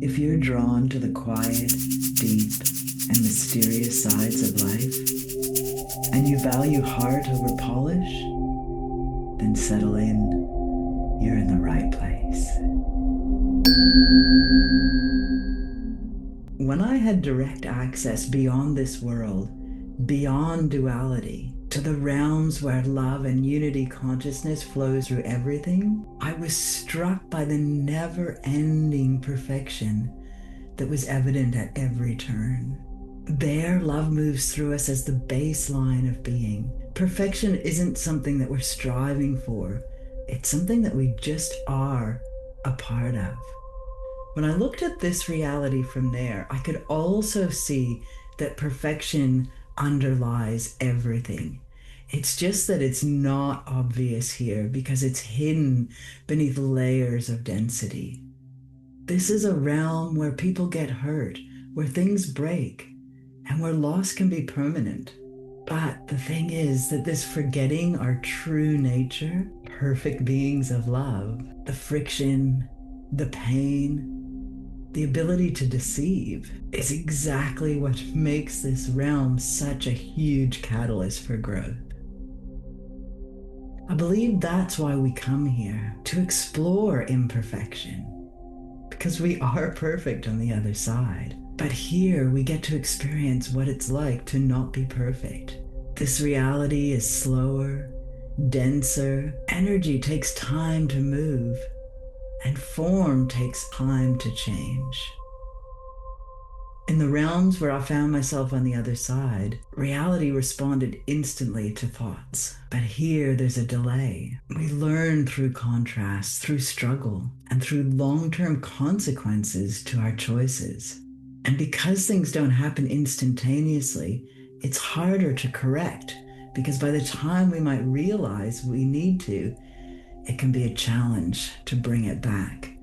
If you're drawn to the quiet, deep, and mysterious sides of life, and you value heart over polish, then settle in. You're in the right place. When I had direct access beyond this world, beyond duality, to the realms where love and unity consciousness flows through everything, I was struck by the never-ending perfection that was evident at every turn. There, love moves through us as the baseline of being. Perfection isn't something that we're striving for. It's something that we just are a part of. When I looked at this reality from there, I could also see that perfection underlies everything. It's just that it's not obvious here because it's hidden beneath layers of density. This is a realm where people get hurt, where things break, and where loss can be permanent. But the thing is that this forgetting our true nature, perfect beings of love, the friction, the pain, the ability to deceive, is exactly what makes this realm such a huge catalyst for growth. I believe that's why we come here, to explore imperfection. Because we are perfect on the other side. But here we get to experience what it's like to not be perfect. This reality is slower, denser, energy takes time to move, and form takes time to change. In the realms where I found myself on the other side, reality responded instantly to thoughts. But here there's a delay. We learn through contrast, through struggle, and through long-term consequences to our choices. And because things don't happen instantaneously, it's harder to correct, because by the time we might realize we need to, it can be a challenge to bring it back.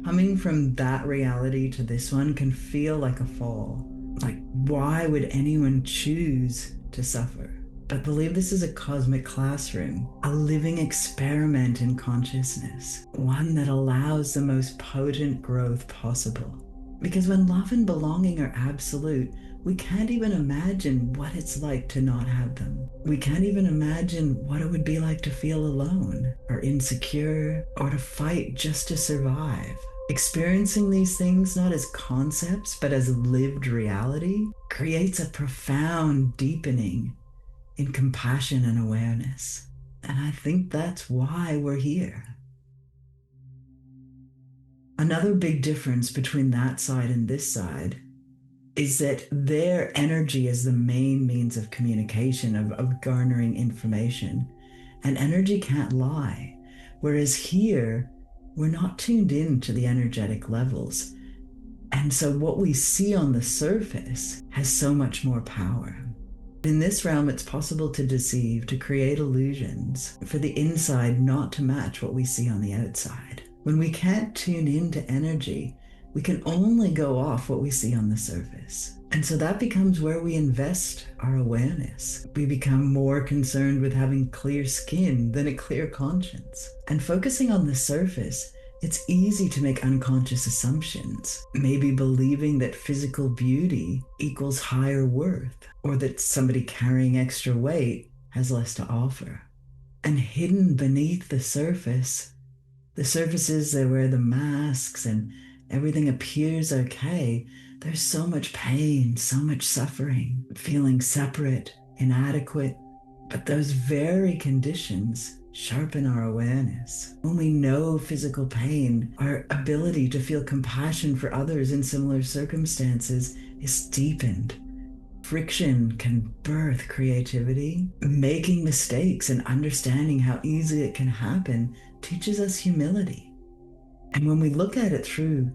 Coming from that reality to this one can feel like a fall. Like, why would anyone choose to suffer? But believe this is a cosmic classroom, a living experiment in consciousness, one that allows the most potent growth possible. Because when love and belonging are absolute, we can't even imagine what it's like to not have them. We can't even imagine what it would be like to feel alone, or insecure, or to fight just to survive. Experiencing these things not as concepts, but as lived reality, creates a profound deepening in compassion and awareness. And I think that's why we're here. Another big difference between that side and this side is that their energy is the main means of communication, of garnering information. And energy can't lie. Whereas here, we're not tuned in to the energetic levels. And so what we see on the surface has so much more power. In this realm, it's possible to deceive, to create illusions, for the inside not to match what we see on the outside. When we can't tune into energy, we can only go off what we see on the surface. And so that becomes where we invest our awareness. We become more concerned with having clear skin than a clear conscience. And focusing on the surface, it's easy to make unconscious assumptions, maybe believing that physical beauty equals higher worth, or that somebody carrying extra weight has less to offer. And hidden beneath the surfaces that wear the masks and everything appears okay, there's so much pain, so much suffering, feeling separate, inadequate. But those very conditions sharpen our awareness. When we know physical pain, our ability to feel compassion for others in similar circumstances is deepened. Friction can birth creativity. Making mistakes and understanding how easy it can happen teaches us humility. And when we look at it through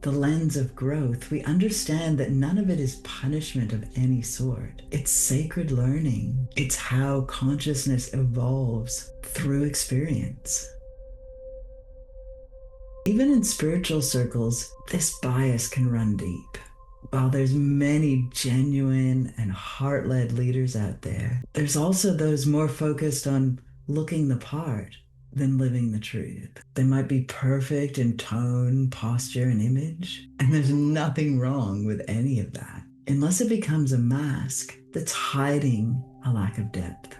the lens of growth, we understand that none of it is punishment of any sort. It's sacred learning. It's how consciousness evolves through experience. Even in spiritual circles, this bias can run deep. While there's many genuine and heart-led leaders out there, there's also those more focused on looking the part, than living the truth. They might be perfect in tone, posture, and image, and there's nothing wrong with any of that, unless it becomes a mask that's hiding a lack of depth.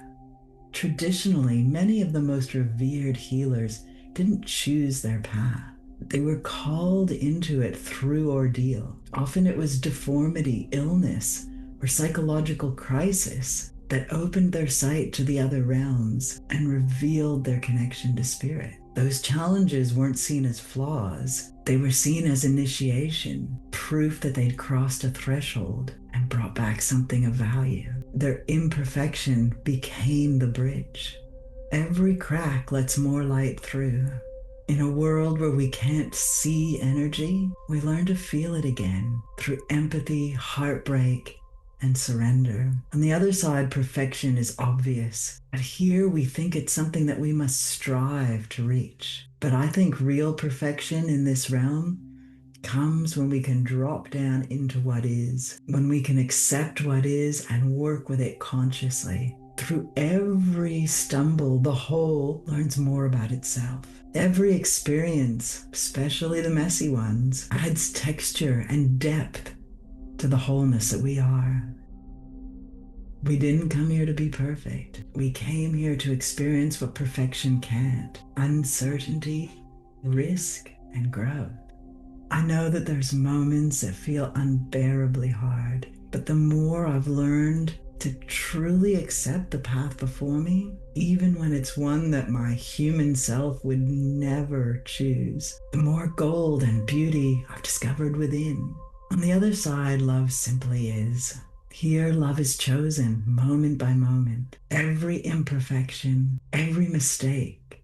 Traditionally, many of the most revered healers didn't choose their path. They were called into it through ordeal. Often it was deformity, illness, or psychological crisis that opened their sight to the other realms and revealed their connection to spirit. Those challenges weren't seen as flaws. They were seen as initiation, proof that they'd crossed a threshold and brought back something of value. Their imperfection became the bridge. Every crack lets more light through. In a world where we can't see energy, we learn to feel it again through empathy, heartbreak, and surrender. On the other side, perfection is obvious, but here we think it's something that we must strive to reach. But I think real perfection in this realm comes when we can drop down into what is, when we can accept what is and work with it consciously. Through every stumble, the whole learns more about itself. Every experience, especially the messy ones, adds texture and depth to the wholeness that we are. We didn't come here to be perfect. We came here to experience what perfection can't: uncertainty, risk, and growth. I know that there's moments that feel unbearably hard, but the more I've learned to truly accept the path before me, even when it's one that my human self would never choose, the more gold and beauty I've discovered within. On the other side, love simply is. Here, love is chosen moment by moment. Every imperfection, every mistake,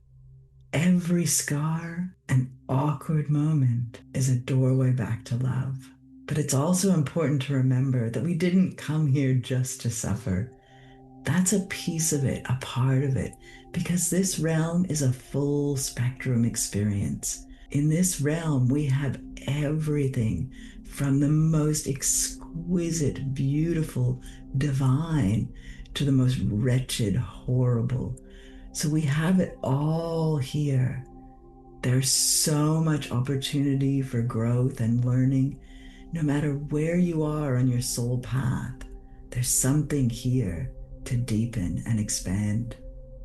every scar and awkward moment is a doorway back to love. But it's also important to remember that we didn't come here just to suffer. That's a piece of it, a part of it, because this realm is a full spectrum experience. In this realm, we have everything from the most exquisite, beautiful, divine, to the most wretched, horrible. So we have it all here. There's so much opportunity for growth and learning. No matter where you are on your soul path, there's something here to deepen and expand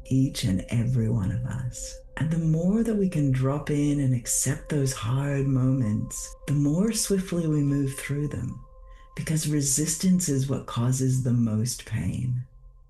each and every one of us. And the more that we can drop in and accept those hard moments, the more swiftly we move through them, because resistance is what causes the most pain.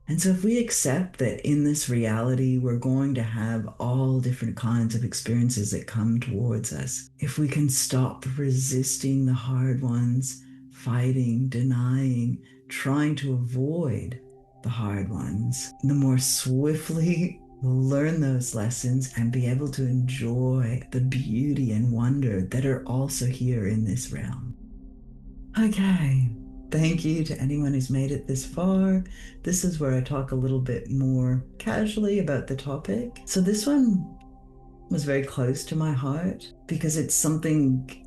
And so if we accept that in this reality, we're going to have all different kinds of experiences that come towards us, if we can stop resisting the hard ones, fighting, denying, trying to avoid the hard ones, the more swiftly we'll learn those lessons and be able to enjoy the beauty and wonder that are also here in this realm. Okay. Thank you to anyone who's made it this far. This is where I talk a little bit more casually about the topic. So this one was very close to my heart because it's something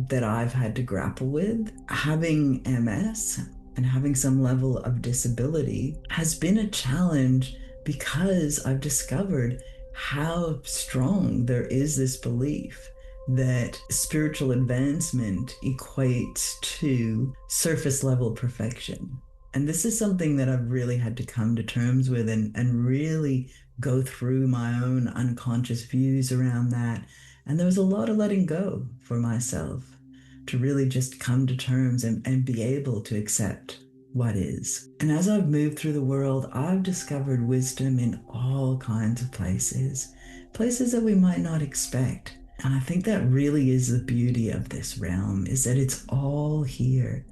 that I've had to grapple with. Having MS and having some level of disability has been a challenge because I've discovered how strong there is this belief that spiritual advancement equates to surface level perfection. And this is something that I've really had to come to terms with and really go through my own unconscious views around that. And there was a lot of letting go for myself to really just come to terms and be able to accept what is. And as I've moved through the world, I've discovered wisdom in all kinds of places that we might not expect. And I think that really is the beauty of this realm, is that it's all here.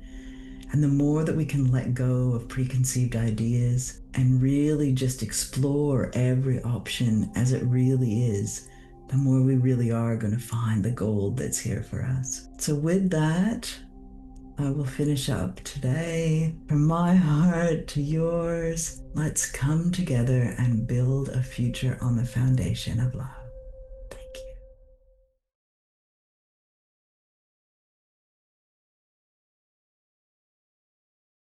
And the more that we can let go of preconceived ideas and really just explore every option as it really is, the more we really are going to find the gold that's here for us. So with that, I will finish up today. From my heart to yours, let's come together and build a future on the foundation of love.